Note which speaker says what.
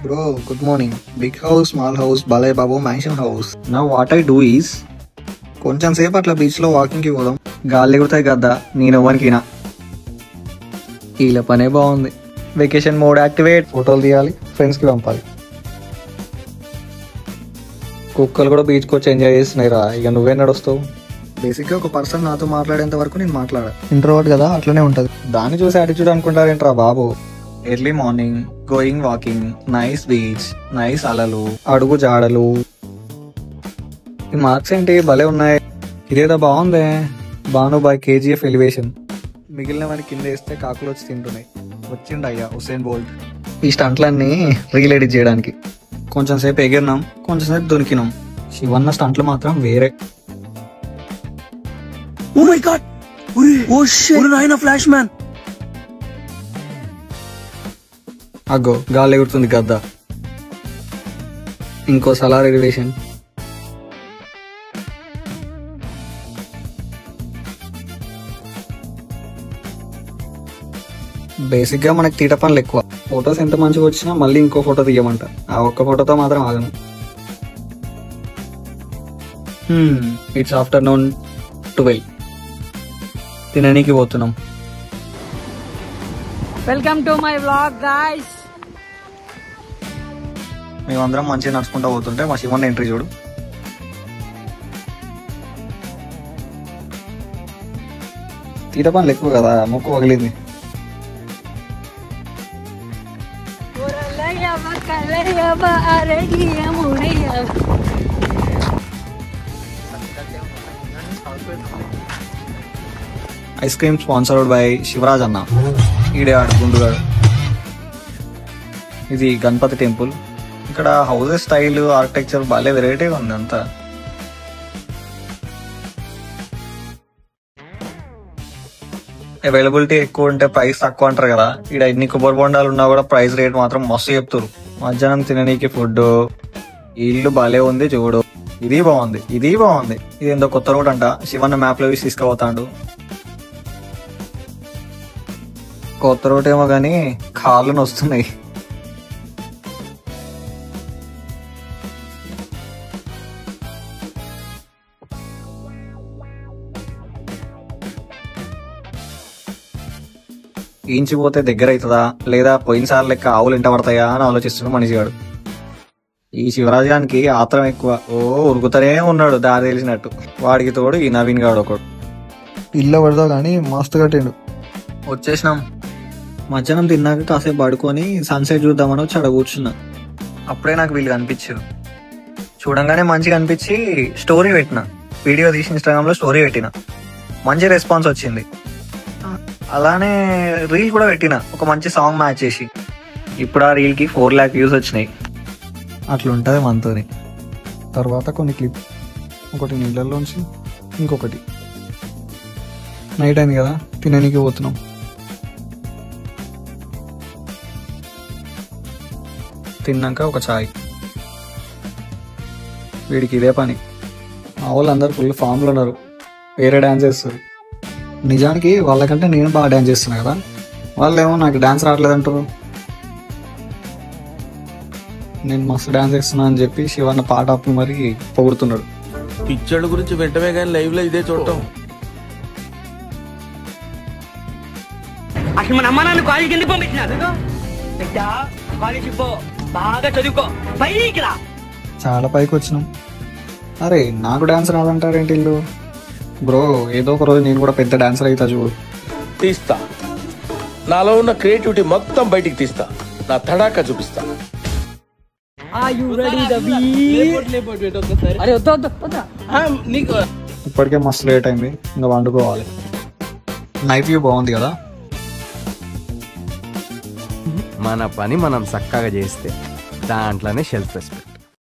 Speaker 1: Bro, good morning. Big house, small house, Balai Babu mansion house. Now what I do is కొంచెం సేపు అట్లా beach లో walking కి పోదాం. గాలి ఎగురుతాయి కదా, నేను ఎవరికినా వీళ్ళ పనే బాగుంది. Vacation mode activate. ఫోటోలు తీయాలి, ఫ్రెండ్స్ కి పంపాలి. కుక్కలు కూడా బీచ్కి వచ్చి ఎంజాయ్ చేస్తున్నాయి రా. ఇక నువ్వే నడుస్తావు. బేసిక్గా ఒక పర్సన్ నాతో మాట్లాడేంత వరకు నేను మాట్లాడా. ఇంట్రోవర్ట్ కదా, అట్లనే ఉంటది. దాన్ని చూసి యాటిట్యూడ్ అనుకుంటారేంట్రా బాబు. Early morning going walking, nice beach, nice అలలు, అడుగు జాడలు. ఈ మార్క్స్ ఏంటి భలే ఉన్నాయి. ఇదేదో బాగుందే. బాను బాయ్ కేజీఎఫ్ ఎలివేషన్. మిగిలిన వాడిని కింద వేస్తే కాకులు వచ్చి తింటున్నాయి. వచ్చిండు అయ్యా హుసేన్ బోల్ట్. ఈ స్టంట్లన్నీ రీల్ ఎడిట్ చేయడానికి. కొంచెం సేపు ఎగిరినాం, కొంచెం సేపు దొరికినాం. శివన్న స్టంట్లు మాత్రం వేరే.
Speaker 2: Oh my god! Oh shit! నాయనా ఫ్లాష్ మ్యాన్.
Speaker 1: అగ్గో గాలి ఎగురుతుంది గద్ద. ఇంకో సలార్ ఎలివేషన్. బేసిక్ గా మనకి తీట పనులు ఎక్కువ. ఫొటోస్ ఎంత మంచిగా వచ్చినా మళ్ళీ ఇంకో ఫోటో తీయమంట. ఆ ఒక్క ఫోటోతో మాత్రం ఆగను. It's afternoon 12. తిననీకి పోతున్నాం.
Speaker 3: Welcome to my vlog guys.
Speaker 1: మేమందరం మంచిగా నడుచుకుంటూ పోతుంటే మా శివన్న ఎంట్రీ చూడు. తీట పనులు ఎక్కువ కదా, ముక్కు పగిలింది. Ice cream sponsored by Shivaraj అన్న. ఈడే ఆడు గుండుగాడు. ఇది గణపతి టెంపుల్. ఇక్కడ హౌసెస్ స్టైల్ ఆర్కిటెక్చర్ బాగా వెరైటీగా ఉంది అంతా. అవైలబిలిటీ ఎక్కువ ఉంటే ప్రైస్ తక్కువ అంటారు కదా. ఇక్కడ ఎన్ని కొబ్బరి బొండాలు ఉన్నా కూడా ప్రైస్ రేట్ మాత్రం మస్తు చెప్తారు. మధ్యాహ్నం తిననీకి ఫుడ్. ఇల్లు బాలే ఉంది చూడు. ఇది బాగుంది, ఇది బాగుంది. ఇది ఏందో కొత్త రోడ్ అంట. శివన్న మ్యాప్ లో వేసి తీసుకుపోతాడు. కొత్త రోడ్ ఏమో గానీ కాళ్ళను వస్తున్నాయి. ఈంచిపోతే దగ్గర అవుతుందా లేదా పోయినసారి లెక్క ఆవులు ఇంట పడతాయా అని ఆలోచిస్తున్నాడు మనిషిగాడు. ఈ శివరాజానికి ఆత్రం ఎక్కువ. ఓ ఉరుకుతూనే ఉన్నాడు దారి తెలిసినట్టు. వాడికి తోడు ఈ నవీన్ గాడు ఒకడు. ఇల్లు పడదా కానీ మస్తు కట్టిండు. వచ్చేసినాం. మధ్యాహ్నం తిన్నాక కాసేపు పడుకొని సన్సెట్ చూద్దామని వచ్చి అక్కడ కూర్చున్నా. అప్పుడే నాకు వీళ్ళు కనిపించారు. చూడంగానే మంచిగా అనిపించి స్టోరీ పెట్టిన. వీడియో తీసి ఇన్స్టాగ్రామ్ లో స్టోరీ పెట్టిన. మంచి రెస్పాన్స్ వచ్చింది. అలానే రీల్ కూడా పెట్టిన, ఒక మంచి సాంగ్ మ్యాచ్ చేసి. ఇప్పుడు ఆ రీల్ కి 4 lakh వ్యూస్ వచ్చినాయి. అట్లుంటది మనతోని. తర్వాత కొన్ని క్లిప్, ఒకటి నీళ్ళల్లోంచి, ఇంకొకటి. నైట్ అయింది కదా, తిననీకి పోతున్నాం. తిన్నాక ఒక చాయ్. వీడికి ఇదే పని. మా వాళ్ళు అందరు ఫుల్ ఫామ్లో ఉన్నారు. వేరే డాన్స్ చేస్తారు. నిజానికి వాళ్ళకంటే నేను బాగా డాన్స్ చేస్తున్నా కదా. వాళ్ళేమో నాకు డాన్స్ రావట్లేదంటారు. నేను మస్తు డాన్స్ చేస్తున్నా అని చెప్పి శివన్న పాట అప్పు మరి పొగుడుతున్నాడు.
Speaker 2: పిక్చర్ల గురించి వెంటనే కానీ లైవ్ లో ఇదే చూడటం.
Speaker 4: అసలు మన అమ్మ నాన్న కాలేజీకి ఎందుకు పంపించినారు? కాలేజీ పో, బాగా చదువుకో, పైకి రా.
Speaker 1: చాలా పైకి వచ్చినాం. అరే నాకు డాన్స్ రాదంటారేంటి ఇల్లు. బ్రో ఏదో ఒక రోజు నేను కూడా పెద్ద డాన్సర్ అవుతా చూడు.
Speaker 2: తీస్తా. నాలో ఉన్న క్రియేటివిటీ మొత్తం బయటికి తీస్తా. నా తడాకా చూపిస్తా.
Speaker 1: ఇప్పటికే మస్తు లేట్ అయింది, ఇంకా వండుకోవాలి. నైట్ వ్యూ బాగుంది కదా.
Speaker 5: మన పని మనం చక్కగా చేస్తే దాంట్లోనే సెల్ఫ్ రెస్పెక్ట్.